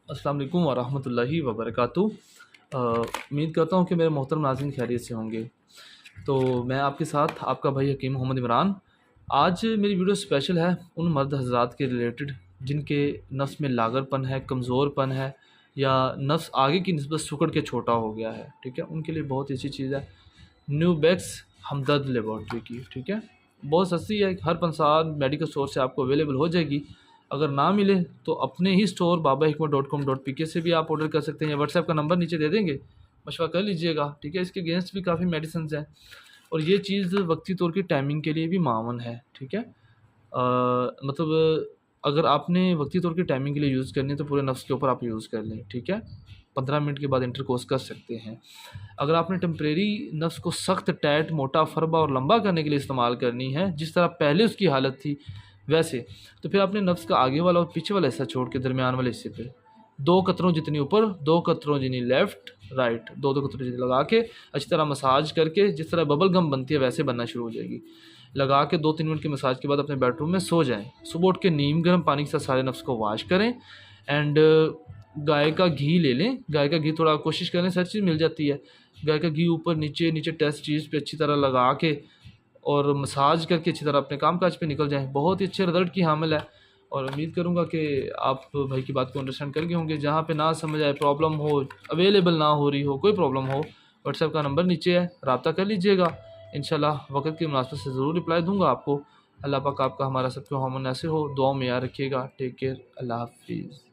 अस्सलाम वालेकुम वरहमतुल्लाहि वबरकातुहू। उम्मीद करता हूँ कि मेरे मोहतरम नाज़रीन खैरियत से होंगे। तो मैं आपके साथ आपका भाई हकीम मोहम्मद इमरान। आज मेरी वीडियो स्पेशल है उन मर्द हज़रात के रिलेटेड जिनके नफ्स में लागरपन है, कमज़ोरपन है, या नफ्स आगे की निस्बत सिकुड़ के छोटा हो गया है। ठीक है, उनके लिए बहुत ही अच्छी चीज़ है न्यूबैक्स हमदर्द लेबॉर्ट्री की। ठीक है, बहुत सस्ती है, हर पंसार मेडिकल स्टोर से आपको अवेलेबल हो जाएगी। अगर ना मिले तो अपने ही स्टोर babahikmat.com.pk से भी आप ऑर्डर कर सकते हैं, या व्हाट्सएप का नंबर नीचे दे देंगे, मशवरा कर लीजिएगा। ठीक है, इसके अगेंस्ट भी काफ़ी मेडिसिन हैं, और ये चीज़ वक्ती तौर की टाइमिंग के लिए भी मावन है। ठीक है, मतलब अगर आपने वक्ती तौर की टाइमिंग के लिए यूज़ करनी है तो पूरे नफ्स के ऊपर आप यूज़ कर लें। ठीक है, 15 मिनट के बाद इंटरकोर्स कर सकते हैं। अगर आपने टेम्परेरी नफ्स को सख्त, टाइट, मोटा, फरबा और लंबा करने के लिए इस्तेमाल करनी है, जिस तरह पहले उसकी हालत थी वैसे, तो फिर आपने नफ्स का आगे वाला और पीछे वाला हिस्सा छोड़ के दरमियान वाले हिस्से पे 2 कतरों जितनी ऊपर, 2 कतरों जितनी लेफ़्ट राइट, 2-2 कतरों जितनी लगा के अच्छी तरह मसाज करके, जिस तरह बबल गम बनती है वैसे बनना शुरू हो जाएगी। लगा के 2-3 मिनट की मसाज के बाद अपने बेडरूम में सो जाएँ। सुबह उठ के नीम गर्म पानी के साथ सारे नफ्स को वॉश करें, एंड गाय का घी ले लें। गाय का घी थोड़ा कोशिश करें, हर चीज़ मिल जाती है। गाय का घी ऊपर नीचे नीचे टेस्ट चीज़ पे अच्छी तरह लगा के और मसाज करके अच्छी तरह अपने काम काज पे निकल जाएँ। बहुत ही अच्छे रिज़ल्ट की हामिल है, और उम्मीद करूँगा कि आप भाई की बात को अंडरस्टैंड कर गए होंगे। जहाँ पे ना समझ आए, प्रॉब्लम हो, अवेलेबल ना हो रही हो, कोई प्रॉब्लम हो, व्हाट्सएप का नंबर नीचे है, रब्ता कर लीजिएगा। इंशाल्लाह वक़्त की मुनासबत से ज़रूर रिप्लाई दूँगा आपको। अल्लाह पाक आपका हमारा सबका हमन ऐसे हो, दुआओं में याद रखिएगा। टेक केयर, अल्लाह हाफ़िज़।